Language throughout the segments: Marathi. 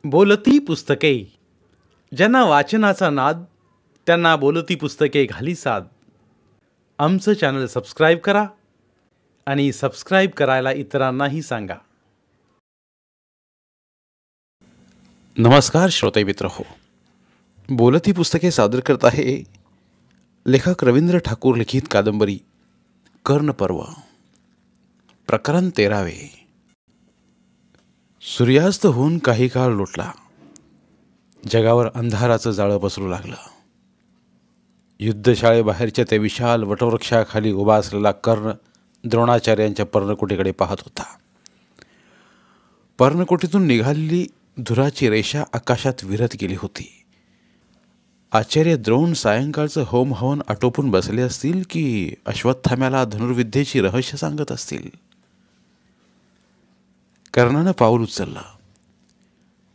बोलती पुस्तके. ज्यांना वाचनाचा नाद त्यांना बोलती पुस्तके घाली साद. आमचं चॅनल सबस्क्राईब करा आणि सबस्क्राईब करायला इतरांनाही सांगा. नमस्कार श्रोते मित्र हो, बोलती पुस्तके सादर करत आहे लेखक रवींद्र ठाकूर लिखित कादंबरी कर्णपर्व, प्रकरण 13. सूर्यास्त होऊन काही काळ लोटला. जगावर अंधाराचं जाळं पसरू लागलं. युद्धशाळेबाहेरच्या त्या विशाल वटवृक्षाखाली उभा असलेला कर्ण द्रोणाचार्यांच्या पर्णकुटीकडे पाहत होता. पर्णकुटीतून निघालेली धुराची रेषा आकाशात विरत गेली होती. आचार्य द्रोण सायंकाळचं होम हवन आटोपून बसले असतील की अश्वत्थाम्याला धनुर्विद्येची रहस्य सांगत असतील. कर्णानं पाऊल उचललं.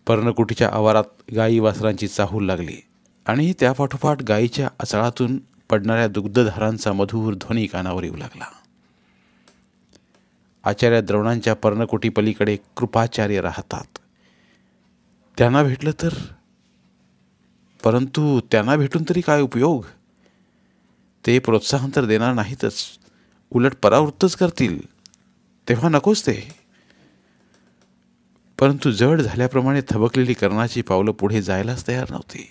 पर्णकुटीच्या आवारात गाई वासरांची चाहूल लागली आणि त्यापाठोपाठ गायीच्या आचळातून पडणाऱ्या दुग्धधारांचा मधुर ध्वनी कानावर येऊ लागला. आचार्य द्रोणांच्या पर्णकुटी पलीकडे कृपाचार्य राहतात. त्यांना भेटलं तर, परंतु त्यांना भेटून तरी काय उपयोग? ते प्रोत्साहन तर देणार नाहीतच, उलट परावृत्तच करतील. तेव्हा नकोच ते. परंतु जड झाल्याप्रमाणे थबकलेली कर्णाची पावलं पुढे जायलाच तयार नव्हती.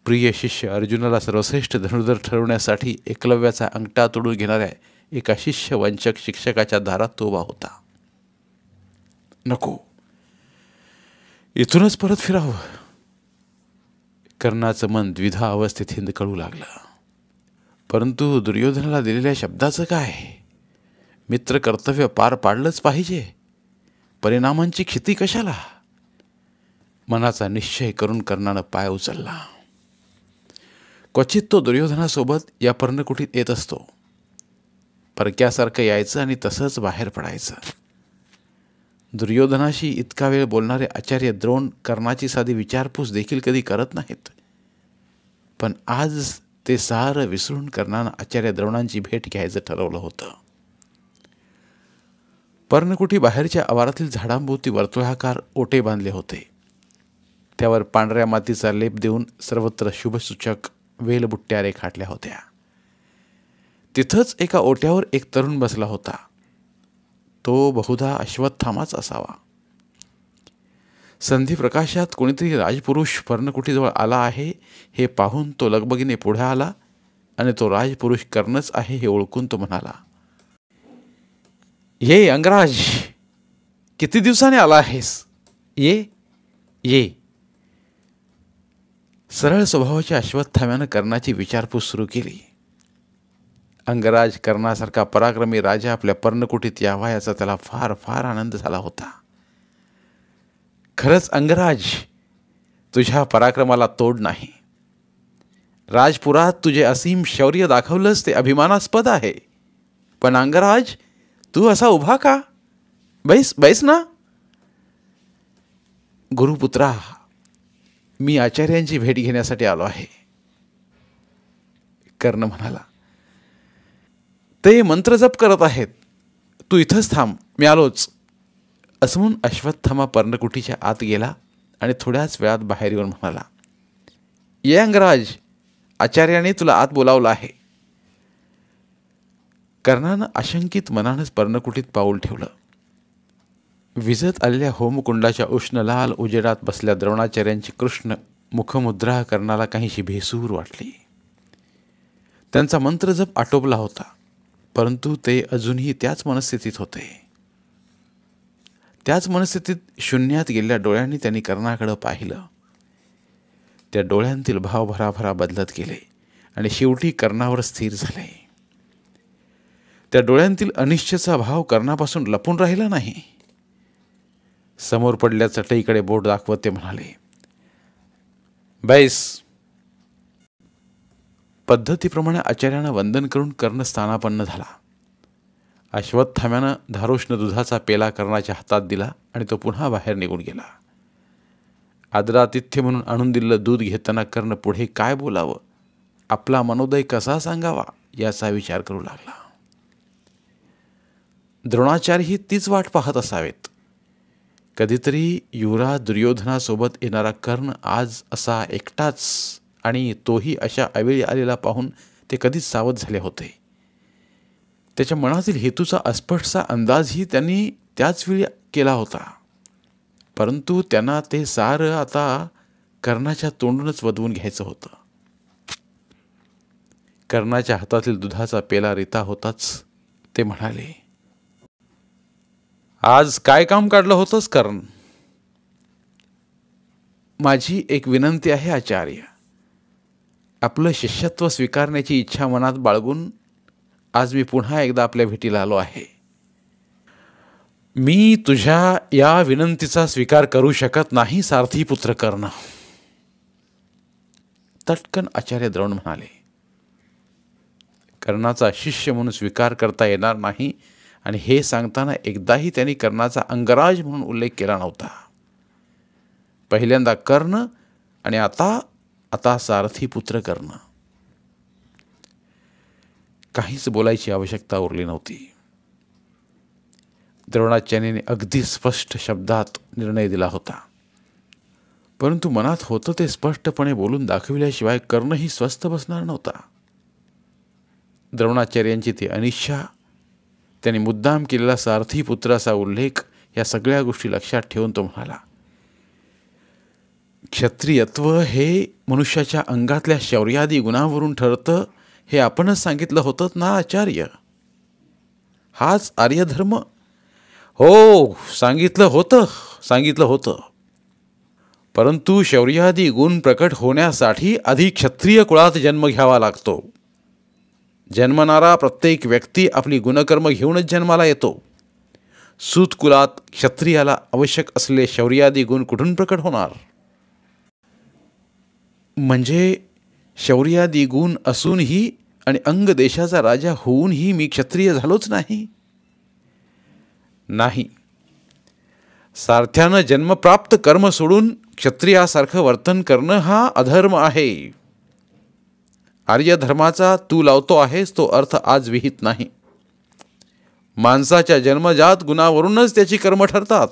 प्रिय शिष्य अर्जुनाला सर्वश्रेष्ठ धनुर्धर ठरवण्यासाठी एकलव्याचा अंगठा तोडून घेणाऱ्या एका शिष्यवंचक शिक्षकाच्या दारात तो उभा होता. नको, इथूनच परत फिरावं. कर्णाचं मन द्विधा अवस्थेत हिंदकळू लागलं. परंतु दुर्योधनाला दिलेल्या शब्दाचं काय? मित्र कर्तव्य पार पाडलंच पाहिजे. परिणामांची खिती कशाला? मनाचा निश्चय करून कर्णानं पाय उचलला. क्वचित तो दुर्योधनासोबत या पर्णकुटीत येत असतो. परक्यासारखं यायचं आणि तसंच बाहेर पडायचं. दुर्योधनाशी इतका वेळ बोलणारे आचार्य द्रोण कर्णाची साधी विचारपूस देखील कधी करत नाहीत. पण आज ते सारं विसरून कर्णानं आचार्य द्रोणांची भेट घ्यायचं ठरवलं होतं. पर्णकुटी बाहेरच्या आवारातील झाडांभोवती वर्तुळाकार ओटे बांधले होते. त्यावर पांढऱ्या मातीचा लेप देऊन सर्वत्र शुभसूचक वेलबुट्ट्या रेखाटल्या होत्या. तिथंच एका ओट्यावर एक तरुण बसला होता. तो बहुधा अश्वत्थामाच असावा. संधी प्रकाशात कोणीतरी राजपुरुष पर्णकुटीजवळ आला आहे हे पाहून तो लगबगीने पुढे आला आणि तो राजपुरुष कर्णच आहे हे ओळखून तो म्हणाला, ये अंगराज, किती दिवसाने आला आहेस? ये ये. सरळ स्वभावाच्या अश्वत्थाम्यानं कर्णाची विचारपूस सुरू केली. अंगराज कर्णासारखा पराक्रमी राजा आपल्या पर्णकुटीत यावा याचा त्याला फार फार आनंद झाला होता. खरंच अंगराज, तुझ्या पराक्रमाला तोड नाही. राजपुरात तुझे असीम शौर्य दाखवलंच ते अभिमानास्पद आहे. पण अंगराज, तू असा उभा का? बैस ना. गुरुपुत्रा, मी आचार्यांची भेट घेण्यासाठी आलो आहे, कर्ण म्हणाला. ते मंत्रजप करत आहेत. तू इथंच थांब, मी आलोच. असं म्हणून अश्वत्थामा पर्णकुटीच्या आत गेला आणि थोड्याच वेळात बाहेर येऊन म्हणाला, ये अंगराज, आचार्याने तुला आत बोलावलं आहे. कर्णानं आशंकित मनानंच पर्णकुटीत पाऊल ठेवलं. विजत आलेल्या होमकुंडाच्या उष्ण लाल उजेडात बसल्या द्रोणाचार्यांची कृष्ण मुखमुद्रा कर्णाला काहीशी भेसूर वाटली. त्यांचा मंत्रजप आटोपला होता, परंतु ते अजूनही त्याच मनस्थितीत होते. त्याच मनस्थितीत शून्यात गेलेल्या डोळ्यांनी त्यांनी कर्णाकडं पाहिलं. त्या डोळ्यांतील भाव भराभरा बदलत गेले आणि शेवटी कर्णावर स्थिर झाले. त्या डोळ्यांतील अनिश्चयचा भाव कर्णापासून लपून राहिला नाही. समोर पडल्या चटईकडे बोट दाखवत ते म्हणाले, बैस. पद्धतीप्रमाणे आचार्यांना वंदन करून कर्ण स्थानापन्न झाला. अश्वत्थाम्यानं धारोष्ण दुधाचा पेला कर्णाच्या हातात दिला आणि तो पुन्हा बाहेर निघून गेला. आदरातिथ्य म्हणून आणून दिलेलं दूध घेताना कर्ण पुढे काय बोलावं, आपला मनोदय कसा सांगावा याचा विचार करू लागला. द्रोणाचार्यही तीच वाट पाहत असावेत. कधीतरी युवराज दुर्योधनासोबत येणारा कर्ण आज असा एकटाच, आणि तोही अशा अवेळी आलेला पाहून ते कधीच सावध झाले होते. त्याच्या मनातील हेतूचा अस्पष्टसा अंदाजही त्यांनी त्याच वेळी केला होता. परंतु त्यांना ते सारं आता कर्णाच्या तोंडूनच वदवून घ्यायचं होतं. कर्णाच्या हातातील दुधाचा पेला रिता होताच ते म्हणाले, आज काय काम काढलं होतंस कर्ण? माझी एक विनंती आहे आचार्य. आपलं शिष्यत्व स्वीकारण्याची इच्छा मनात बाळगून आज मी पुन्हा एकदा आपल्या भेटीला आलो आहे. मी तुझ्या या विनंतीचा स्वीकार करू शकत नाही सारथी पुत्र कर्ण. तटकन आचार्य द्रोण म्हणाले. कर्णाचा शिष्य म्हणून स्वीकार करता येणार नाही, आणि हे सांगताना एकदाही त्यांनी कर्णाचा अंगराज म्हणून उल्लेख केला नव्हता. पहिल्यांदा कर्ण आणि आता सारथी पुत्र कर्ण. काहीच बोलायची आवश्यकता उरली नव्हती. द्रोणाचार्याने अगदी स्पष्ट शब्दात निर्णय दिला होता, परंतु मनात होतं ते स्पष्टपणे बोलून दाखविल्याशिवाय कर्णही स्वस्थ बसणार नव्हता. द्रोणाचार्यांची ती अनिच्छा, त्यांनी मुद्दाम केलेला सारथी पुत्राचा उल्लेख, या सगळ्या गोष्टी लक्षात ठेवून तो म्हणाला, क्षत्रियत्व हे मनुष्याच्या अंगातल्या शौर्यादी गुणावरून ठरतं, हे आपणच सांगितलं होतं ना आचार्य. हाच आर्यधर्म. हो, सांगितलं होतं. परंतु शौर्यादी गुण प्रकट होण्यासाठी आधी क्षत्रिय कुळात जन्म घ्यावा लागतो. जन्मणारा प्रत्येक व्यक्ती आपली गुणकर्म घेऊनच जन्माला येतो. सूत कुलात क्षत्रियाला आवश्यक असलेले शौर्यादी गुण कुठून प्रकट होणार? म्हणजे शौर्यादी गुण असूनही आणि अंग देशाचा राजा होऊनही मी क्षत्रिय झालोच नाही? नाही. सारथ्यानं जन्मप्राप्त कर्म सोडून क्षत्रियासारखं वर्तन करणं हा अधर्म आहे. आर्य धर्माचा तू लावतो आहेस तो अर्थ आज विहित नाही. माणसाच्या जन्मजात गुणावरूनच त्याची कर्म ठरतात.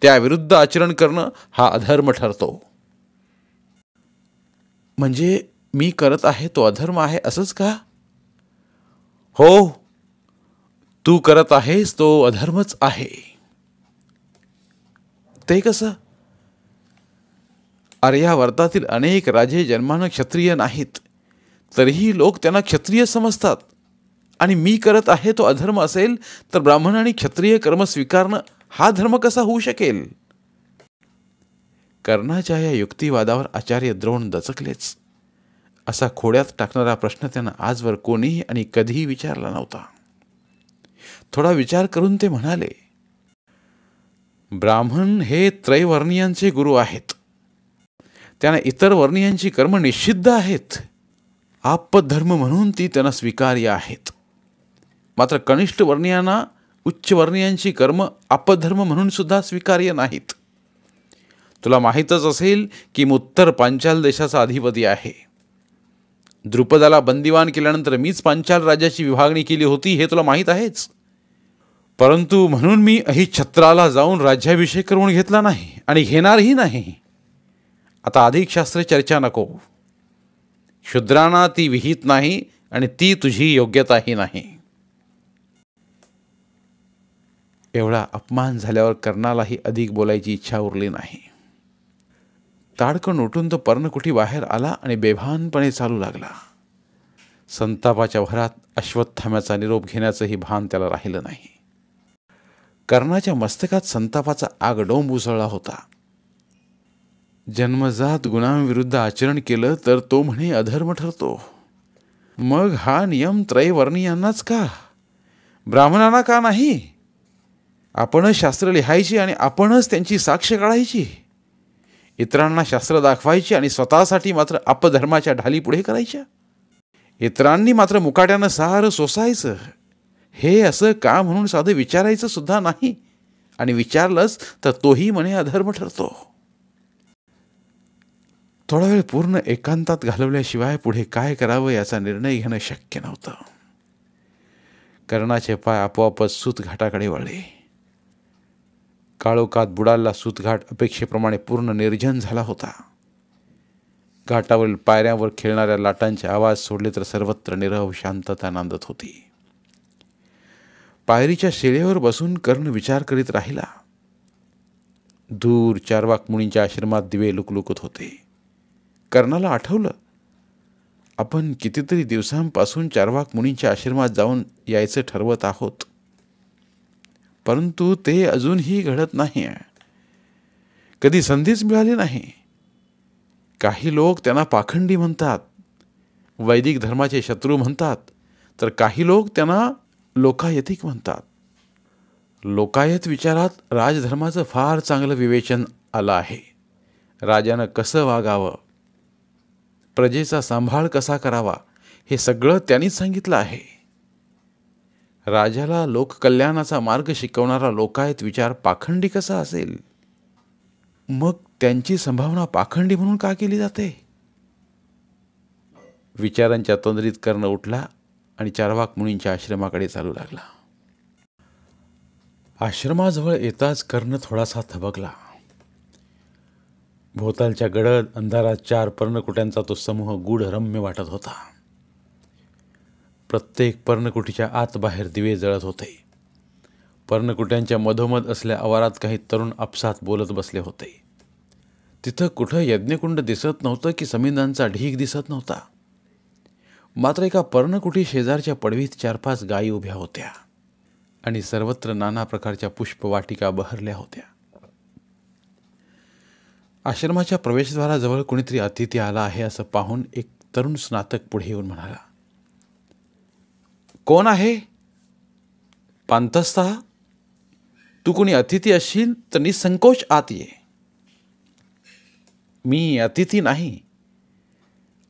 त्याविरुद्ध आचरण करणं हा अधर्म ठरतो. म्हणजे मी करत आहे तो अधर्म आहे असंच का? हो, तू करत आहेस तो अधर्मच आहे. ते कसं? आर्यावर्तातील अनेक राजे जन्मानं क्षत्रिय नाहीत, तरीही लोक त्यांना क्षत्रिय समजतात. आणि मी करत आहे तो अधर्म असेल तर ब्राह्मण आणि क्षत्रिय कर्म स्वीकारणं हा धर्म कसा होऊ शकेल? कर्णाच्या या युक्तिवादावर आचार्य द्रोण दचकलेच. असा खोड्यात टाकणारा प्रश्न त्यांना आजवर कोणीही आणि कधीही विचारला नव्हता. थोडा विचार करून ते म्हणाले, ब्राह्मण हे त्रैवर्णीयांचे गुरु आहेत. त्यांना इतर वर्णीयांची कर्म निषिद्ध आहेत. आपद्धर्म म्हणून ती त्यांना स्वीकार्य आहेत. मात्र कनिष्ठ वर्णीयांना उच्च वर्णीयांची कर्म आपद्धर्म म्हणून सुद्धा स्वीकार्य नाहीत. तुला माहीतच असेल की मी उत्तर पांचाल देशाचा अधिपती आहे. द्रुपदाला बंदिवान केल्यानंतर मीच पांचाल राज्याची विभागणी केली होती, हे तुला माहीत आहेच. परंतु म्हणून मी अहिच्छत्राला जाऊन राज्याभिषेक करून घेतला नाही आणि घेणारही नाही. आता अधिक शास्त्र चर्चा नको. शूद्रांना ती विहित नाही आणि ती तुझी योग्यताही नाही. एवढा अपमान झाल्यावर कर्णालाही अधिक बोलायची इच्छा उरली नाही. ताडकन उठून तो पर्णकुटी बाहेर आला आणि बेभानपणे चालू लागला. संतापाच्या भरात अश्वत्थाम्याचा निरोप घेण्याचंही भान त्याला राहिलं नाही. कर्णाच्या मस्तकात संतापाचा आगडोंब उसळला होता. जन्मजात गुणांविरुद्ध आचरण केलं तर तो म्हणे अधर्म ठरतो. मग हा नियम त्रैवर्णीयांनाच का, ब्राह्मणांना का नाही? आपणच शास्त्र लिहायची आणि आपणच त्यांची साक्ष काढायची. इतरांना शास्त्र दाखवायची आणि स्वतःसाठी मात्र अपधर्माच्या ढाली पुढे करायच्या. इतरांनी मात्र मुकाट्यानं सारं सोसायचं. हे असं का म्हणून साधं विचारायचं सुद्धा नाही, आणि विचारलंच तर तोही म्हणे अधर्म ठरतो. थोडा वेळ पूर्ण एकांतात घालवल्याशिवाय पुढे काय करावं याचा निर्णय घेणं शक्य नव्हतं. कर्णाचे पाय आपोआपच सूत घाटाकडे वळले. काळोखात बुडालेला सूतघाट अपेक्षेप्रमाणे पूर्ण निर्जन झाला होता. घाटावरील पायऱ्यांवर खेळणाऱ्या लाटांचे आवाज सोडले तर सर्वत्र नीरव शांतता नांदत होती. पायरीच्या शेळेवर बसून कर्ण विचार करीत राहिला. दूर चारवाक मुनींच्या आश्रमात दिवे लुकलुकत होते. कर्णाला आठवलं, आपण कितीतरी दिवसांपासून चारवाक मुनींच्या आश्रमात जाऊन यायचं ठरवत आहोत, परंतु ते अजूनही घडत नाही. कधी संधीच मिळाली नाही. काही लोक त्यांना पाखंडी म्हणतात, वैदिक धर्माचे शत्रू म्हणतात, तर काही लोक त्यांना लोकायतिक म्हणतात. लोकायत विचारात राजधर्माचं फार चांगलं विवेचन आलं आहे. राजानं कसं वागावं, प्रजेचा सांभाळ कसा करावा, हे सगळं त्यांनीच सांगितलं आहे. राजाला लोककल्याणाचा मार्ग शिकवणारा लोकायत विचार पाखंडी कसा असेल? मग त्यांची संभावना पाखंडी म्हणून का केली जाते? विचारांच्या तंद्रीत कर्ण उठला आणि चारवाक मुनींच्या आश्रमाकडे चालू लागला. आश्रमाजवळ येताच कर्ण थोडासा थबकला. भोवतालच्या गडद अंधारात 4 पर्णकुट्यांचा तो समूह गूढ रम्य वाटत होता. प्रत्येक पर्णकुटीच्या आत बाहेर दिवे जळत होते. पर्णकुट्यांच्या मधोमध असलेल्या आवारात काही तरुण आपसात बोलत बसले होते. तिथं कुठं यज्ञकुंड दिसत नव्हतं की समिंदांचा ढीग दिसत नव्हता. मात्र एका पर्णकुटी शेजारच्या पडवीत 4-5 गायी उभ्या होत्या आणि सर्वत्र नाना प्रकारच्या पुष्पवाटिका बहरल्या होत्या. आश्रमाच्या प्रवेशद्वाराजवळ कोणीतरी अतिथी आला आहे असं पाहून एक तरुण स्नातक पुढे येऊन म्हणाला, कोण आहे? पांथस्था, तू कोणी अतिथी असशील तर निसंकोच आत ये. मी अतिथी नाही.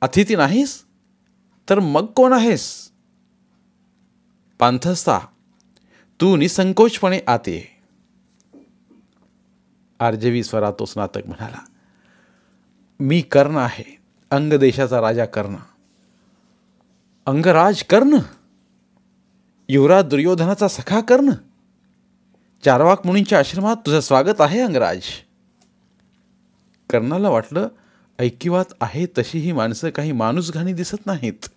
अतिथी नाहीस तर मग कोण आहेस? पांथस्था, तू निसंकोचपणे आत ये. आर्जवी स्वरात तो स्नातक म्हणाला, मी कर्ण आहे, अंग देशाचा राजा कर्ण. अंगराज कर्ण? युवराज दुर्योधनाचा सखा कर्ण? चारवाक मुनींच्या आश्रमात तुझं स्वागत आहे अंगराज. कर्णाला वाटलं, ऐकिवात आहे तशी ही माणसं काही माणूसघाणी दिसत नाहीत.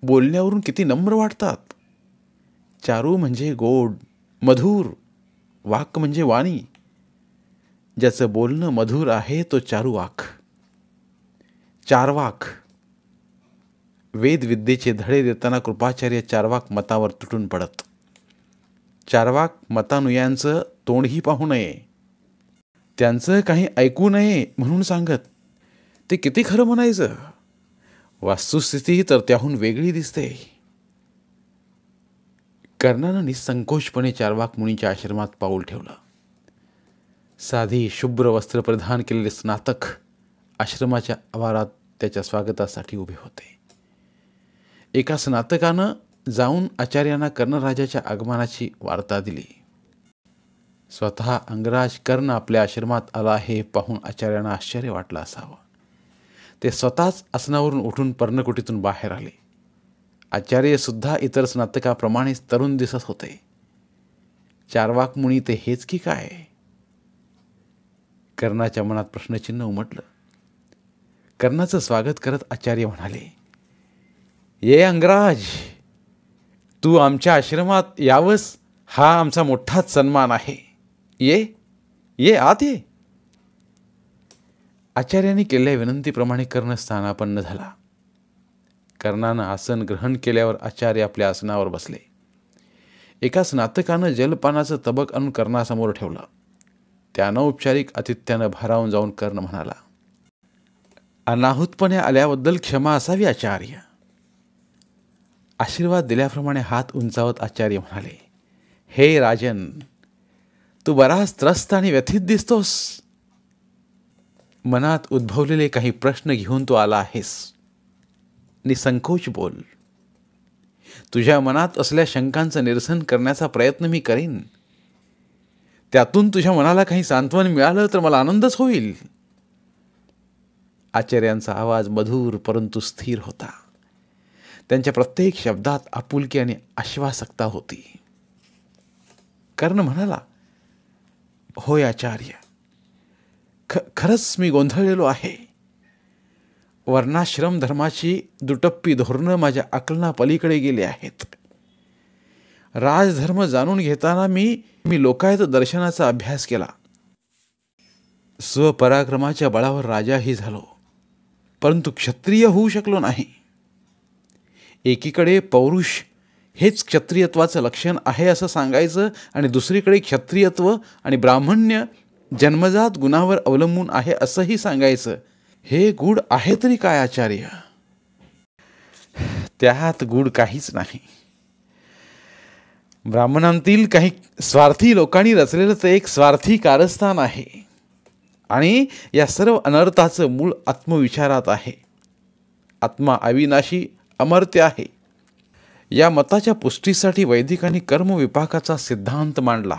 बोलण्यावरून किती नम्र वाटतात. चारू म्हणजे गोड, मधुर. वाक म्हणजे वाणी. ज्याचं बोलणं मधुर आहे तो चारुवाक. चारवाक. वेदविद्येचे धडे देताना कृपाचार्य चारवाक मतावर तुटून पडत. चारवाक मतानुयांचं तोंडही पाहू नये, त्यांचं काही ऐकू नये म्हणून सांगत. ते किती खरं म्हणायचं. वस्तुस्थिती तर त्याहून वेगळी दिसते. कर्णानं निसंकोचपणे चारवाक मुनींच्या आश्रमात पाऊल ठेवलं. साधी शुभ्र वस्त्र परिधान केलेले स्नातक आश्रमाच्या आवारात त्याच्या स्वागतासाठी उभे होते. एका स्नातकानं जाऊन आचार्यांना कर्णराजाच्या आगमनाची वार्ता दिली. स्वतः अंगराज कर्ण आपल्या आश्रमात आला हे पाहून आचार्यांना आश्चर्य वाटलं असावं. ते स्वतःच आसनावरून उठून पर्णकुटीतून बाहेर आले. आचार्य सुद्धा इतर स्नातकाप्रमाणेच तरुण दिसत होते. चारवाक मुनी ते हेच की काय? कर्णाच्या मनात प्रश्नचिन्ह उमटलं. कर्णाचं स्वागत करत आचार्य म्हणाले, ये अंगराज, तू आमच्या आश्रमात यावंस हा आमचा मोठाच सन्मान आहे. ये ये आत ये. आचार्यांनी केलेल्या विनंतीप्रमाणे कर्ण स्थानापन्न झाला. कर्णानं आसन ग्रहण केल्यावर आचार्य आपल्या आसनावर बसले. एका स्नातकानं जलपानाचं तबक आणून कर्णासमोर ठेवलं. त्या अनौपचारिक आतिथ्यानं भारावून जाऊन कर्ण म्हणाला, अनाहूतपणे आल्याबद्दल क्षमा असावी आचार्य. आशीर्वाद दिल्याप्रमाणे हात उंचावत आचार्य म्हणाले, हे राजन, तू बराच त्रस्त आणि व्यथित दिसतोस. मनात उद्भवलेले काही प्रश्न घेऊन तू आला आहेस. निसंकोच बोल. तुझ्या मनात असलेल्या शंकांचं निरसन करण्याचा प्रयत्न मी करीन. त्यातून तुझ्या मनाला काही सांत्वन मिळालं तर मला आनंदच होईल. आचार्यांचा आवाज मधुर परंतु स्थिर होता. त्यांच्या प्रत्येक शब्दात आपुलकी आणि आश्वासकता होती. कर्ण म्हणाला, होय आचार्य, खरंच मी गोंधळलेलो आहे. वर्णाश्रम धर्माची दुटप्पी धोरणं माझ्या आकलना पलीकडे गेली आहेत. राजधर्म जाणून घेताना मी लोकायत दर्शनाचा अभ्यास केला. स्वपराक्रमाच्या बळावर राजाही झालो, परंतु क्षत्रिय होऊ शकलो नाही. एकीकडे पौरुष हेच क्षत्रियत्वाचं लक्षण आहे असं सांगायचं आणि दुसरीकडे क्षत्रियत्व आणि ब्राह्मण्य जन्मजात गुणावर अवलंबून आहे असंही सांगायचं. हे गूढ आहे तरी काय आचार्य? त्यात गूढ काहीच नाही. ब्राह्मणांतील काही स्वार्थी लोकांनी रचलेलं ते एक स्वार्थी कारस्थान आहे आणि या सर्व अनर्थाचं मूळ आत्मविचारात आहे. आत्मा अविनाशी अमर्त्य आहे. या मताच्या पुष्टीसाठी वैदिकांनी कर्मविपाकाचा सिद्धांत मांडला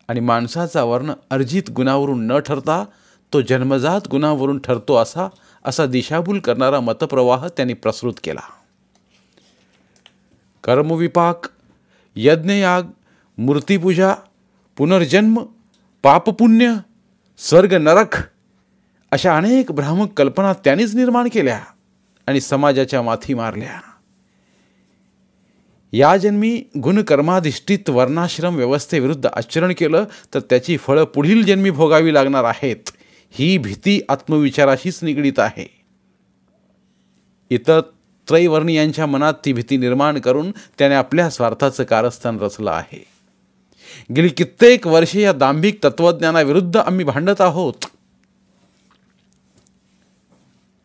आणि माणसाचा वर्ण अर्जित गुणावरून न ठरता तो जन्मजात गुणावरून ठरतो असा दिशाभूल करणारा मतप्रवाह त्यांनी प्रसृत केला. कर्मविपाक, यज्ञयाग, मूर्तिपूजा, पुनर्जन्म, पापपुण्य, स्वर्ग नरक अशा अनेक भ्रामक कल्पना त्यांनीच निर्माण केल्या आणि समाजाच्या माथी मारल्या. या जन्मी गुणकर्माधिष्ठित वर्णाश्रम व्यवस्थेविरुद्ध आचरण केलं तर त्याची फळं पुढील जन्मी भोगावी लागणार आहेत, ही भीती आत्मविचाराशीच निगडीत आहे. इतर त्रैवर्णीयांच्या मनात ती भीती निर्माण करून त्याने आपल्या स्वार्थाचं कारस्थान रचलं आहे. गेली कित्येक वर्षे या दांभिक तत्वज्ञानाविरुद्ध आम्ही भांडत आहोत.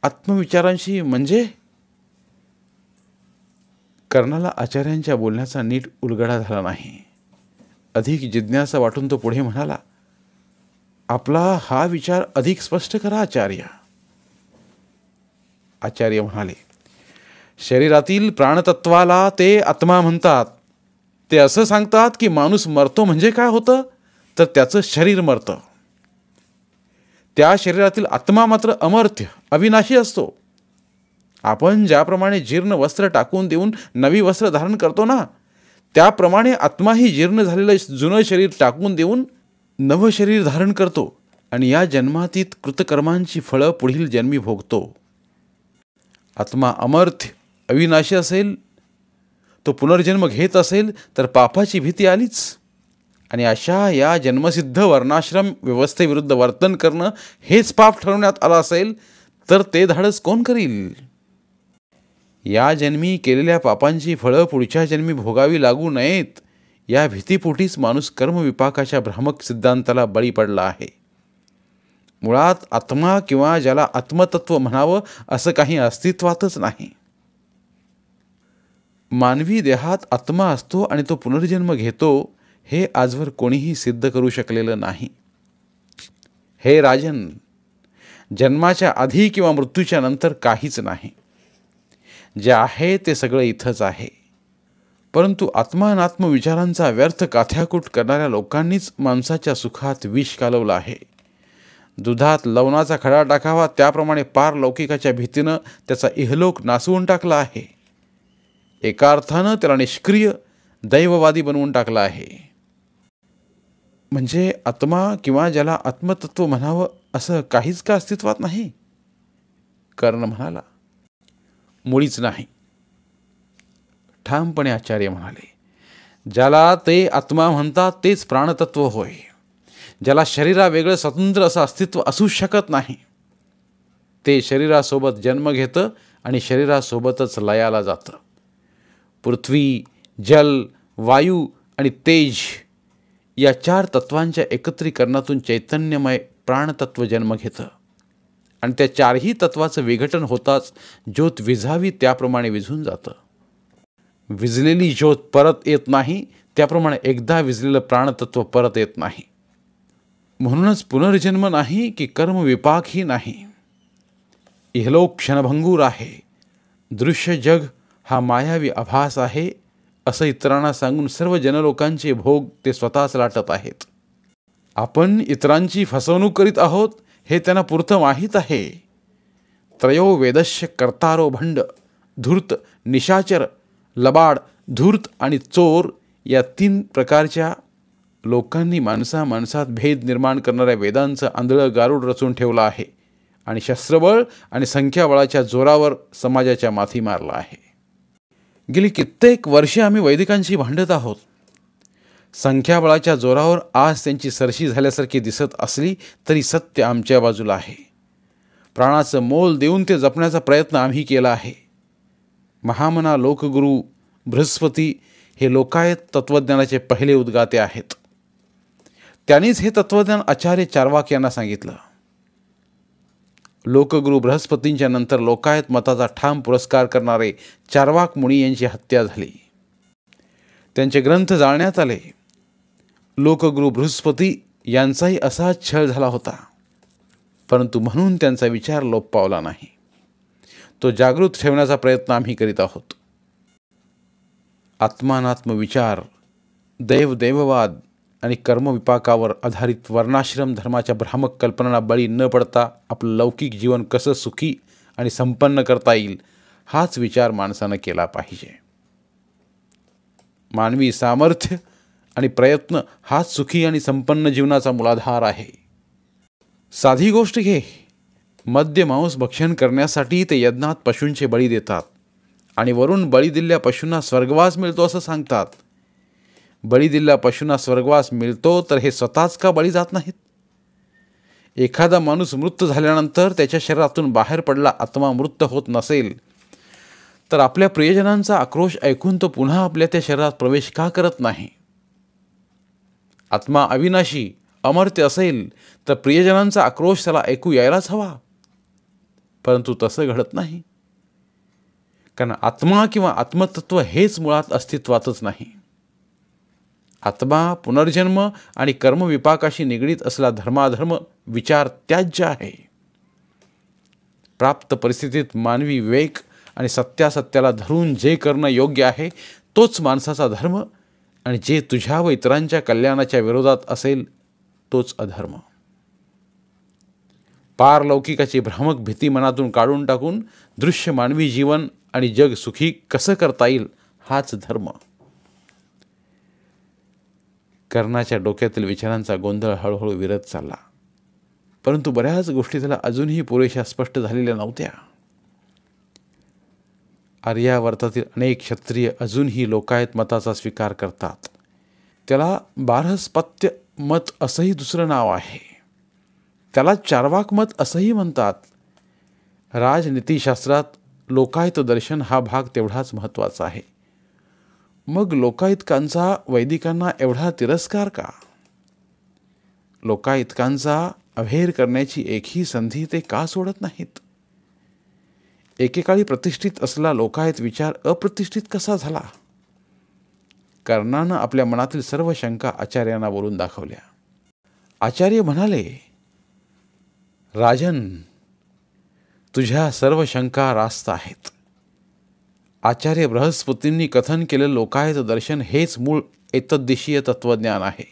आत्मविचारांशी म्हणजे? कर्णाला आचार्यांच्या बोलण्याचा नीट उलगडा झाला नाही. अधिक जिज्ञासा वाटून तो पुढे म्हणाला, आपला हा विचार अधिक स्पष्ट करा आचार्य. आचार्य म्हणाले, शरीरातील प्राणतत्वाला ते आत्मा म्हणतात. ते असं सांगतात की माणूस मरतो म्हणजे काय होतं तर त्याचं शरीर मरतं. त्या शरीरातील आत्मा मात्र अमर्त्य अविनाशी असतो. आपण ज्याप्रमाणे जीर्ण वस्त्र टाकून देऊन नवी वस्त्र धारण करतो ना, त्याप्रमाणे आत्माही जीर्ण झालेलं जुनं शरीर टाकून देऊन नवं शरीर धारण करतो आणि या जन्मातीत कृतकर्मांची फळं पुढील जन्मी भोगतो. आत्मा अमर्त्य अविनाशी असेल, तो पुनर्जन्म घेत असेल तर पापाची भीती आलीच आणि अशा या जन्मसिद्ध वर्णाश्रम व्यवस्थेविरुद्ध वर्तन करणं हेच पाप ठरवण्यात आलं असेल तर ते धाडस कोण करील? या जन्मी केलेल्या पापांची फळं पुढच्या जन्मी भोगावी लागू नयेत या भीतीपोटीच माणूस कर्मविपाकाच्या भ्रामक सिद्धांताला बळी पडला आहे. मुळात आत्मा किंवा ज्याला आत्मतत्व म्हणावं असं काही अस्तित्वातच नाही. मानवी देहात आत्मा असतो आणि तो पुनर्जन्म घेतो हे आजवर कोणीही सिद्ध करू शकलेलं नाही. हे राजन, जन्माच्या आधी किंवा मृत्यूच्या नंतर काहीच नाही. जे आहे ते सगळं इथंच आहे. परंतु आत्मानात्म विचारांचा व्यर्थ काथ्याकूट करणाऱ्या लोकांनीच माणसाच्या सुखात विष कालवलं आहे. दुधात लवणाचा खडा टाकावा त्याप्रमाणे पारलौकिकाच्या भीतीनं त्याचा इहलोक नासवून टाकला आहे. एका अर्थानं त्याला निष्क्रिय दैववादी बनवून टाकला आहे. म्हणजे आत्मा किंवा ज्याला आत्मतत्व म्हणावं असं काहीच का अस्तित्वात नाही? कर्ण म्हणाला, मुळीच नाही. ठामपणे आचार्य म्हणाले, ज्याला ते आत्मा म्हणतात तेच प्राणतत्व होय. ज्याला शरीरावेगळं स्वतंत्र असं अस्तित्व असू शकत नाही. ते शरीरासोबत जन्म घेतं आणि शरीरासोबतच लयाला जातं. पृथ्वी, जल, वायू आणि तेज या 4 तत्वांच्या एकत्रीकरणातून चैतन्यमय प्राणतत्व जन्म घेतं आणि त्या 4ही तत्वाचं विघटन होताच ज्योत विझावी त्याप्रमाणे विझून जातं. विझलेली ज्योत परत येत नाही, त्याप्रमाणे एकदा विझलेलं प्राणतत्व परत येत नाही. म्हणूनच पुनर्जन्म नाही की कर्मविपाकही नाही. इहलोक क्षणभंगूर आहे. दृश्य जग हा मायावी आभास आहे असं इतरांना सांगून सर्व जनलोकांचे भोग ते स्वतःच लाटत आहेत. आपण इतरांची फसवणूक करीत आहोत हे त्यांना पुरतं माहीत आहे. त्रयो वेदस्य कर्तारो भंड, धूर्त, निशाचर, लबाड, धूर्त आणि चोर या 3 प्रकारच्या लोकांनी माणसात भेद निर्माण करणाऱ्या वेदांचं आंधळं गारुड रचून ठेवलं आहे आणि शस्त्रबळ आणि संख्याबळाच्या जोरावर समाजाच्या माथी मारला आहे. गेली कित्येक वर्षे आम्ही वैदिकांशी भांडत आहोत. संख्याबळाच्या जोरावर आज त्यांची सरशी झाल्यासारखी दिसत असली तरी सत्य आमच्या बाजूला आहे. प्राणाचं मोल देऊन ते जपण्याचा प्रयत्न आम्ही केला आहे. महामना लोकगुरू बृहस्पती हे लोकायत तत्त्वज्ञानाचे पहिले उद्गाते आहेत. त्यांनीच हे तत्त्वज्ञान आचार्य चार्वाक यांना सांगितलं. लोकगुरू बृहस्पतींच्या नंतर लोकायत मताचा ठाम पुरस्कार करणारे चार्वाक मुनी यांची हत्या झाली. त्यांचे ग्रंथ जाळण्यात आले. लोकगुरू बृहस्पती यांचाही असाच छळ झाला होता, परंतु म्हणून त्यांचा विचार लोप पावला नाही. तो जागृत ठेवण्याचा प्रयत्न आम्ही करीत आहोत. आत्मानात्म विचार, देवदेववाद आणि कर्मविपाकावर आधारित वर्णाश्रम धर्माच्या भ्रामक कल्पनांना बळी न पडता आपलं लौकिक जीवन कसं सुखी आणि संपन्न करता येईल हाच विचार माणसानं केला पाहिजे. मानवी सामर्थ्य आणि प्रयत्न हाच सुखी आणि संपन्न जीवनाचा मूलाधार आहे. साधी गोष्ट घे, मद्य मांस भक्षण करण्यासाठी ते यज्ञात पशूंचे बळी देतात आणि वरून बळी दिलेल्या पशूंना स्वर्गवास मिळतो असं सांगतात. बळी दिलेल्या पशूंना स्वर्गवास मिळतो तर हे स्वतःच का बळी जात नाहीत? एखादा माणूस मृत झाल्यानंतर त्याच्या शरीरातून बाहेर पडला आत्मा मृत होत नसेल तर आपल्या प्रियजनांचा आक्रोश ऐकून तो पुन्हा आपल्या त्या शरीरात प्रवेश का करत नाही? आत्मा अविनाशी अमर्त्य असेल तर प्रियजनांचा आक्रोश त्याला ऐकू यायलाच हवा, परंतु तसं घडत नाही. कारण आत्मा किंवा आत्मतत्व हेच मुळात अस्तित्वातच नाही. आत्मा पुनर्जन्म आणि कर्मविपाकाशी निगडीत असलेला धर्माधर्म विचार त्याज्य आहे. प्राप्त परिस्थितीत मानवी विवेक आणि सत्यासत्याला धरून जे करणं योग्य आहे तोच माणसाचा धर्म आणि जे तुझ्या व इतरांच्या कल्याणाच्या विरोधात असेल तोच अधर्म. पारलौकिकाची भ्रामक भीती मनातून काढून टाकून दृश्य मानवी जीवन आणि जग सुखी कसं करता येईल हाच धर्म. कर्णाच्या डोक्यातील विचारांचा गोंधळ हळूहळू विरत चालला, परंतु बऱ्याच गोष्टी त्याला अजूनही पुरेशा स्पष्ट झालेल्या नव्हत्या. आर्यावर्तातील अनेक क्षत्रिय अजूनही लोकायत मताचा स्वीकार करतात. त्याला बारहस्पत्य मत असंही दुसरं नाव आहे. त्याला चार्वाक मत असंही म्हणतात. राजनीतिशास्त्रात लोकायत दर्शन हा भाग तेवढाच महत्त्वाचा आहे. मग लोकायतकांचा वैदिकांना एवढा तिरस्कार का? लोकायतकांचा अभेर करण्याची एकही संधी ते का सोडत नाहीत? एकेकाळी प्रतिष्ठित असलेला लोकायत विचार अप्रतिष्ठित कसा झाला? कर्णानं आपल्या मनातील सर्व शंका आचार्यांना बोलून दाखवल्या. आचार्य म्हणाले, राजन, तुझ्या सर्व शंका रास्त आहेत. आचार्य बृहस्पतींनी कथन केलेलं लोकायत दर्शन हेच मूळ एतद्देशीय तत्वज्ञान आहे.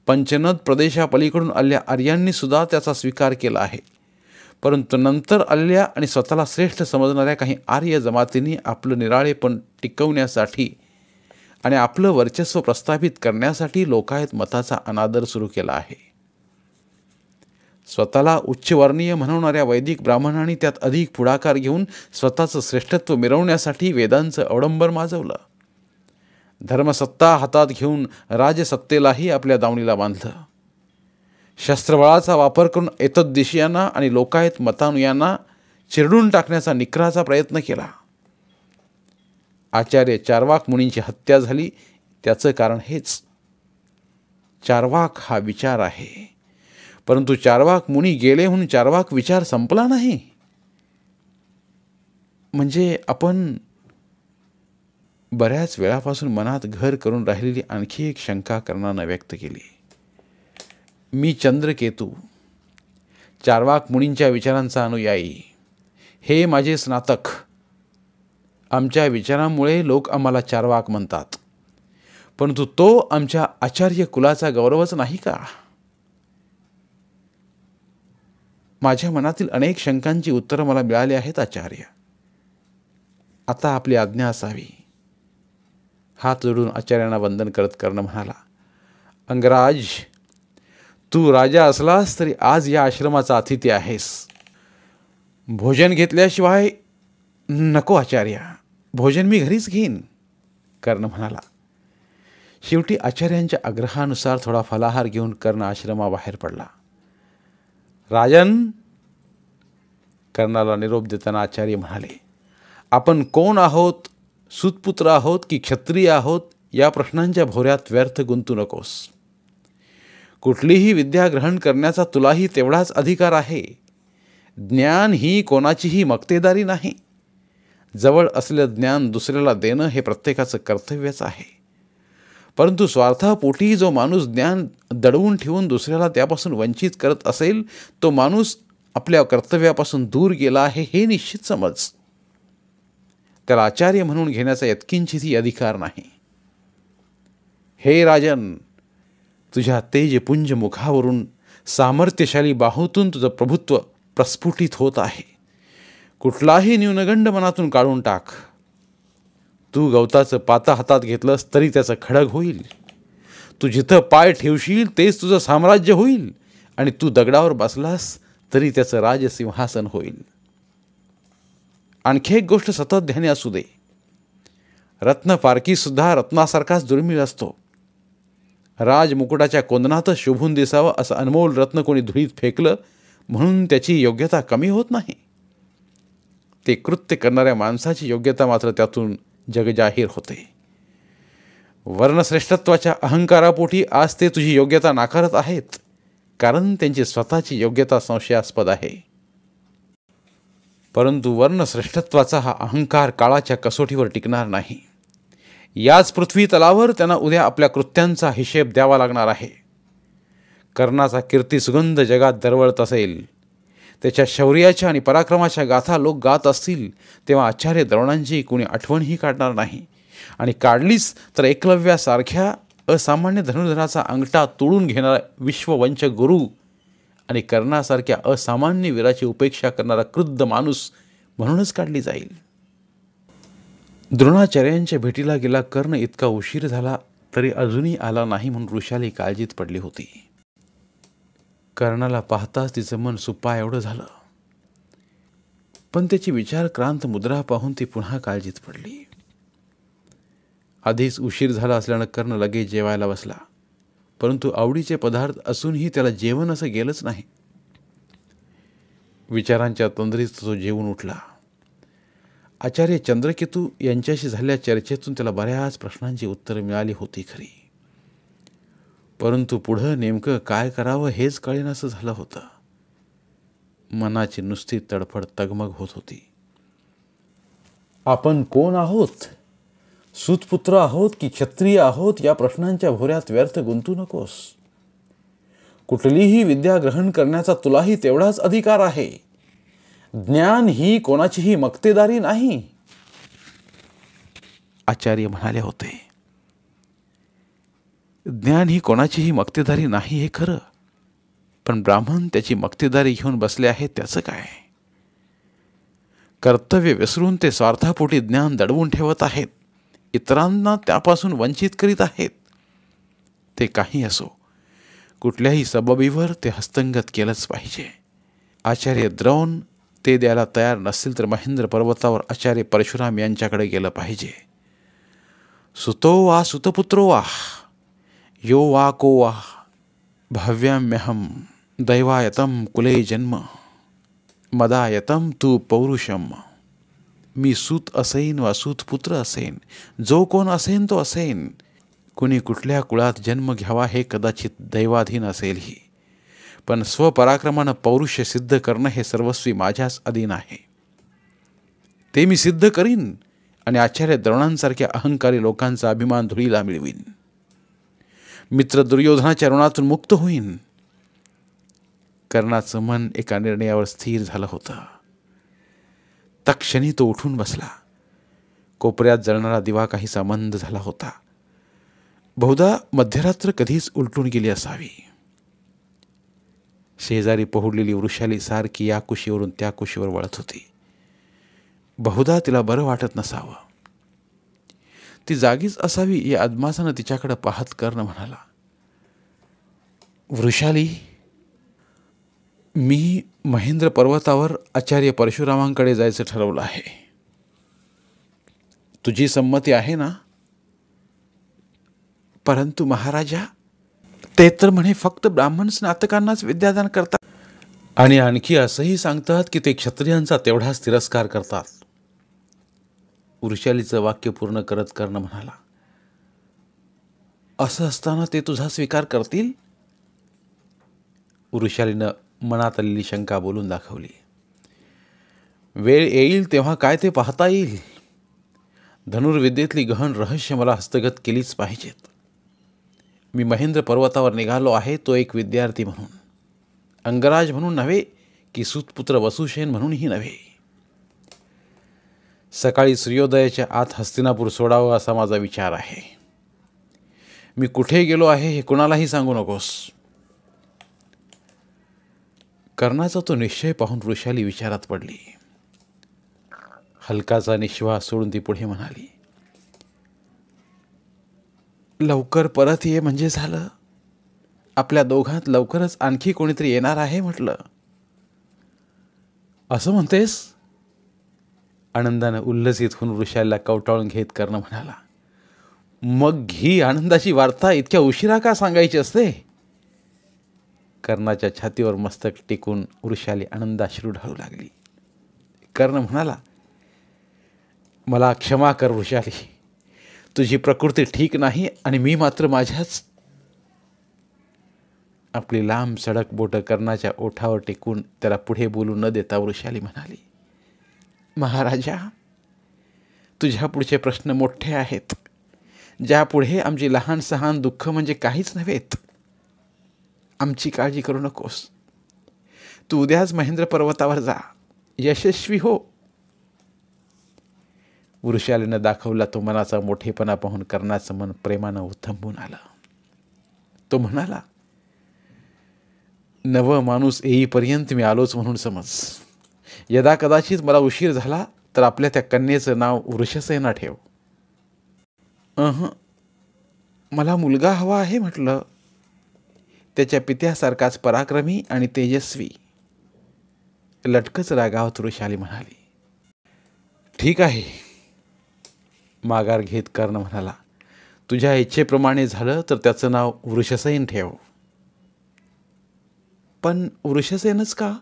पंचनद प्रदेशापलीकडून आलेल्या आर्यांनी सुद्धा त्याचा स्वीकार केला आहे, परंतु नंतर आलेल्या आणि स्वतःला श्रेष्ठ समजणाऱ्या काही आर्य जमातींनी आपलं निराळेपण टिकवण्यासाठी आणि आपलं वर्चस्व प्रस्थापित करण्यासाठी लोकायत मताचा अनादर सुरू केला आहे. स्वतःला उच्चवर्णीय म्हणवणाऱ्या वैदिक ब्राह्मणांनी त्यात अधिक पुढाकार घेऊन स्वतःचं श्रेष्ठत्व मिरवण्यासाठी वेदांचं अवडंबर माजवलं. धर्मसत्ता हातात घेऊन राजसत्तेलाही आपल्या दावणीला बांधलं. शस्त्रबळाचा वापर करून एतद्देशीयांना आणि लोकायत मतानुयांना चिरडून टाकण्याचा निकराचा प्रयत्न केला. आचार्य चार्वाक मुनींची हत्या झाली त्याचं कारण हेच. चार्वाक हा विचार आहे, परंतु चार्वाक मुनी गेले म्हणून चार्वाक विचार संपला नाही. म्हणजे आपण बऱ्याच वेळापासून मनात घर करून राहिलेली आणखी एक शंका कर्णानं व्यक्त केली. मी चंद्रकेतू, चार्वाक मुनींच्या विचारांचा अनुयायी. हे माझे स्नातक. आमच्या विचारांमुळे लोक आम्हाला चार्वाक म्हणतात, परंतु तो आमच्या आचार्य कुलाचा गौरवच नाही का? माझ्या मनातील अनेक शंकांची उत्तरं मला मिळाली आहेत आचार्य. आता आपली आज्ञा असावी. हात जोडून आचार्यांना वंदन करत कर्ण म्हणाला, अंगराज, तू राजा असलास तरी आज या आश्रमाचा अतिथी आहेस. भोजन घेतल्याशिवाय नको आचार्य, भोजन मी घरीच घेईन, कर्ण म्हणाला. शेवटी आचार्यांच्या आग्रहानुसार थोडा फलाहार घेऊन कर्ण आश्रमाबाहेर पडला. राजन, कर्णाला निरोप देताना आचार्य म्हणाले, आपण कोण आहोत, सूतपुत्र आहोत की क्षत्रिय आहोत, या प्रश्नांच्या भोवऱ्यात व्यर्थ गुंतू नकोस. कुठलीही विद्या ग्रहण करण्याचा तुलाही तेवढाच अधिकार आहे. ज्ञान ही कोणाचीही मक्तेदारी नाही. जवळ असलेलं ज्ञान दुसऱ्याला देणं हे प्रत्येकाचं कर्तव्यच आहे. परंतु स्वार्थापोटी जो माणूस ज्ञान दडवून ठेवून दुसऱ्याला त्यापासून वंचित करत असेल, तो माणूस आपल्या कर्तव्यापासून दूर गेला आहे हे निश्चित समज. त्याला आचार्य म्हणून घेण्याचा यत्किंचितही अधिकार नाही. हे राजन, तुझ्या तेजपुंज मुखावरून, सामर्थ्यशाली बाहूतून तुझं प्रभुत्व प्रस्फुटित होत आहे. कुठलाही न्यूनगंड मनातून काढून टाक. तू गवताचं पाता हातात घेतलंस तरी त्याचं खडग होईल. तू जिथं पाय ठेवशील तेच तुझं साम्राज्य होईल, आणि तू दगडावर बसलास तरी त्याचं राजसिंहासन होईल. आणखी एक गोष्ट सतत ध्यानी असू दे, रत्नपारखीसुद्धा रत्नासारखाच दुर्मिळ असतो. राजमुकुटाच्या कोंदणातच शोभून दिसावं असं अनमोल रत्न कोणी धुळीत फेकलं म्हणून त्याची योग्यता कमी होत नाही. ते कृत्य करणाऱ्या माणसाची योग्यता मात्र त्यातून जगजाहीर होते. वर्णश्रेष्ठत्वाच्या अहंकारापोटी आज ते तुझी योग्यता नाकारत आहेत, कारण त्यांची स्वतःची योग्यता संशयास्पद आहे. परंतु वर्णश्रेष्ठत्वाचा हा अहंकार काळाच्या कसोटीवर टिकणार नाही. याच पृथ्वी तलावर त्यांना उद्या आपल्या कृत्यांचा हिशेब द्यावा लागणार आहे. कर्णाचा कीर्तिसुगंध जगात दरवळत असेल, त्याच्या शौर्याच्या आणि पराक्रमाच्या गाथा लोक गात असतील, तेव्हा आचार्य द्रोणांची कोणी आठवणही काढणार नाही. आणि काढलीच तर एकलव्यासारख्या असामान्य धनुर्धराचा अंगठा तोडून घेणारा विश्ववंचक गुरु आणि कर्णासारख्या असामान्य वीराची उपेक्षा करणारा क्रुद्ध माणूस म्हणूनच काढली जाईल. द्रोणाचार्यांच्या भेटीला गेला कर्ण इतका उशीर झाला तरी अजूनही आला नाही म्हणून वृषाली काळजीत पडली होती. कर्णाला पाहताच तिचं मन सुप्पा एवढं झालं, पण त्याची विचारक्रांत मुद्रा पाहून ती पुन्हा काळजीत पडली. आधीच उशीर झाला असल्यानं कर्ण लगेच जेवायला बसला, परंतु आवडीचे पदार्थ असूनही त्याला जेवण असं गेलंच नाही. विचारांच्या तंद्रीत तो जेवून उठला. आचार्य चंद्रकेतू यांच्याशी झालेल्या चर्चेतून त्याला बऱ्याच प्रश्नांची उत्तरं मिळाली होती खरी, परंतु पुढं नेमकं काय करावं हेच कळेनासं झालं होतं. मनाची नुसती तडफड तगमग होत होती. आपण कोण आहोत, सूतपुत्र आहोत की क्षत्रिय आहोत, या प्रश्नांच्या भोऱ्यात व्यर्थ गुंतू नकोस. कुठलीही विद्या ग्रहण करण्याचा तुलाही तेवढाच अधिकार आहे. ज्ञान ही कोणाचीही मक्तेदारी नाही, आचार्य म्हणाले होते. ज्ञान ही कोणाचीही मक्तेदारी नाही हे खरं, पण ब्राह्मण त्याची मक्तेदारी घेऊन बसले आहेत त्याचं काय? कर्तव्य विसरून ते स्वार्थापोटी ज्ञान दडवून ठेवत आहेत, इतरांना त्यापासून वंचित करीत आहेत. ते काही असो, कुठल्याही सबबीवर ते हस्तंगत केलंच पाहिजे. आचार्य द्रोण ते द्यायला तयार नसतील तर महेंद्र पर्वतावर आचार्य परशुराम यांच्याकडे गेलं पाहिजे. सुतो वा सुतपुत्रो वा यो वा को वा भाव्याम्यहम दैवायतम कुले जन्म मदायतम तू पौरुषम. मी सूत असेन वा सूतपुत्र असेन, जो कोण असेन तो असेन. कुणी कुठल्या कुळात जन्म घ्यावा हे कदाचित दैवाधीन असेलही, पण स्वपराक्रमानं पौरुष सिद्ध करणं हे सर्वस्वी माझ्याच अधीन आहे. ते मी सिद्ध करीन आणि आचार्य द्रोणांसारख्या अहंकारी लोकांचा अभिमान धुळीला मिळवीन. मित्र दुर्योधनाच्या ऋणातून मुक्त होईन. कर्णाचं मन एका निर्णयावर स्थिर झालं होतं. तत्क्षणी तो उठून बसला. कोपऱ्यात जळणारा दिवा काहीसा मंद झाला होता. बहुधा मध्यरात्र कधीच उलटून गेली असावी. शेजारी पहुडलेली वृषाली सारखी या कुशीवरून त्या कुशीवर वळत होती. बहुधा तिला बरं वाटत नसावं. ती जागीच असावी या अदमासानं तिच्याकडे पाहत कर्ण म्हणाला, वृषाली, मी महेंद्र पर्वतावर आचार्य परशुरामांकडे जायचं ठरवलं आहे. तुझी संमती आहे ना? परंतु महाराजा, ते तर म्हणे फक्त ब्राह्मण स्नातकांनाच विद्यादान करतात आणि आणखी असंही सांगतात की ते क्षत्रियांचा तेवढाच तिरस्कार करतात. वृषालीचं वाक्य पूर्ण करत कर्ण म्हणाला, असं असताना ते तुझा स्वीकार करतील? वृषालीनं मनात आलेली शंका बोलून दाखवली. वेळ येईल तेव्हा काय ते पाहता येईल. धनुर्विद्येतली गहन रहस्य मला हस्तगत केलीच पाहिजेत. मी महेंद्र पर्वतावर निघालो आहे तो एक विद्यार्थी म्हणून, अंगराज म्हणून नव्हे की सूतपुत्र वसुसेन म्हणूनही नव्हे. सकाळी सूर्योदयाच्या आत हस्तिनापूर सोडावं असा माझा विचार आहे. मी कुठे गेलो आहे हे कुणालाही सांगू नकोस. कर्णाचा तो निश्चय पाहून वृषाली विचारात पडली. हलकाचा निश्वास सोडून ती पुढे म्हणाली, लवकर परत ये म्हणजे झालं. आपल्या दोघांत लवकरच आणखी कोणीतरी येणार आहे म्हटलं. असं म्हणतेस? आनंदानं उल्लसित होऊन वृषालीला कवटाळून घेत कर्ण म्हणाला, मग ही आनंदाची वार्ता इतक्या उशिरा का सांगायची असते? कर्णाच्या छातीवर मस्तक टेकून वृषाली आनंदाश्रू ढाळू लागली. कर्ण म्हणाला, मला क्षमा कर वृषाली, तुझी प्रकृती ठीक नाही आणि मी मात्र माझ्याच. आपली लांब सडक बोटं कर्णाच्या ओठावर टेकून त्याला पुढे बोलू न देता वृषाली म्हणाली, महाराजा, तुझ्या पुढचे प्रश्न मोठे आहेत, ज्यापुढे आमची लहान सहान दुःख म्हणजे काहीच नव्हेत. आमची काळजी करू नकोस. तू उद्याच महेंद्र पर्वतावर जा, यशस्वी हो. वृषालीनं दाखवला तो मनाचा मोठेपणा पाहून कर्णाचं मन प्रेमानं उथंबून आलं. तो म्हणाला, नव माणूस येईपर्यंत मी आलोच म्हणून समज. यदा कदाचित मला उशीर झाला तर आपल्या त्या कन्येचं नाव वृषसेना ठेव. मला मुलगा हवा आहे म्हटलं. त्याच्या पित्यासारखाच पराक्रमी आणि तेजस्वी. लटकच रागावत वृषाली म्हणाली, ठीक आहे. माघार घेत कर्ण म्हणाला, तुझ्या इच्छेप्रमाणे झालं तर त्याचं नाव वृषसेन ठेव. पण वृषसेनच का?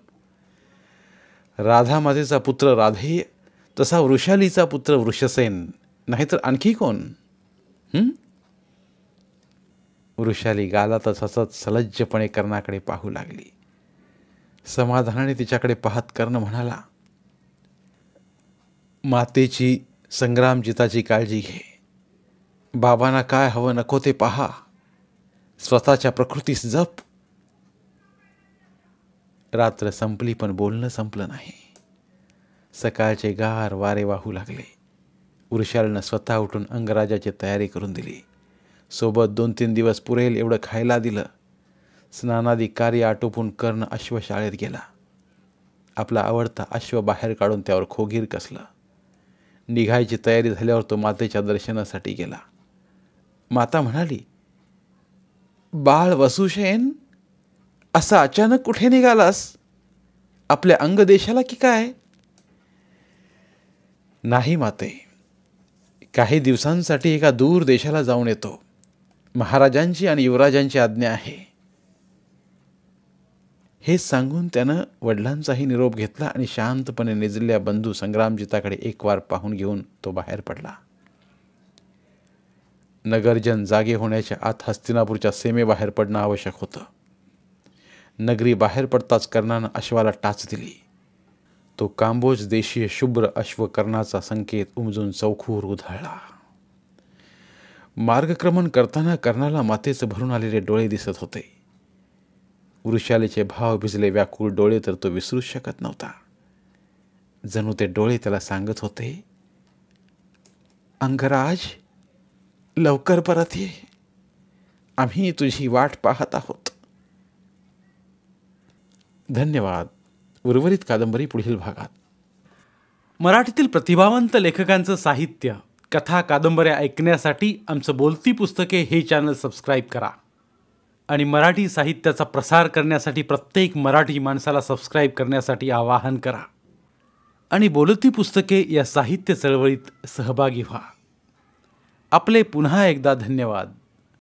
राधा मातेचा पुत्र राधेय तसा वृषालीचा पुत्र वृषसेन, नाहीतर आणखी कोण? वृषाली गालातच हसत सलज्जपणे कर्णाकडे पाहू लागली. समाधानाने तिच्याकडे पाहत कर्ण म्हणाला, मातेची संग्रामजिताची काळजी घे. बाबांना काय हवं नको ते पहा. स्वतःच्या प्रकृतीस जप. रात्र संपली पण बोलणं संपलं नाही. सकाळचे गार वारे वाहू लागले. वृषालीनं स्वतः उठून अंगराजाची तयारी करून दिली. सोबत 2-3 दिवस पुरेल एवढं खायला दिलं. स्नानादी कार्य आटोपून कर्ण अश्वशाळेत गेला. आपला आवडता अश्व बाहेर काढून त्यावर खोगीर कसलं. निघायची तयारी झाल्यावर तो मातेच्या दर्शनासाठी गेला. माता म्हणाली, बाळ वसुसेन, असा अचानक कुठे निघालास? आपल्या अंगदेशाला की काय? नाही माते, काही दिवसांसाठी एका दूर देशाला जाऊन येतो. महाराजांची आणि युवराजांची आज्ञा आहे. हे सांगून त्यानं वडिलांचाही निरोप घेतला आणि शांतपणे निजलेल्या बंधू संग्रामजिताकडे एक वार पाहून घेऊन तो बाहेर पडला. नगरजन जागे होण्याच्या आत हस्तिनापूरच्या सीमेबाहेर पडणं आवश्यक होतं. नगरी बाहेर पडताच कर्णानं अश्वाला टाच दिली. तो कांबोज देशीय शुभ्र अश्व कर्णाचा संकेत उमजून चौखूर उधळला. मार्गक्रमण करताना कर्णाला मातेचे भरून आलेले डोळे दिसत होते. वृषालीचे भाव भिजले व्याकुळ डोळे तर तो विसरूच शकत नव्हता. जणू ते डोळे त्याला सांगत होते, अंगराज, लवकर परत ये. आम्ही तुझी वाट पाहत आहोत. धन्यवाद. उर्वरित कादंबरी पुढील भागात. मराठीतील प्रतिभावंत लेखकांचं साहित्य, कथा, कादंबऱ्या ऐकण्यासाठी आमचं बोलती पुस्तके हे चॅनल सबस्क्राईब करा. आणि मराठी साहित्याचा प्रसार करण्यासाठी प्रत्येक मराठी माणसाला सबस्क्राईब करण्यासाठी आवाहन करा आणि बोलती पुस्तके या साहित्य चळवळीत सहभागी व्हा. आपले पुन्हा एकदा धन्यवाद.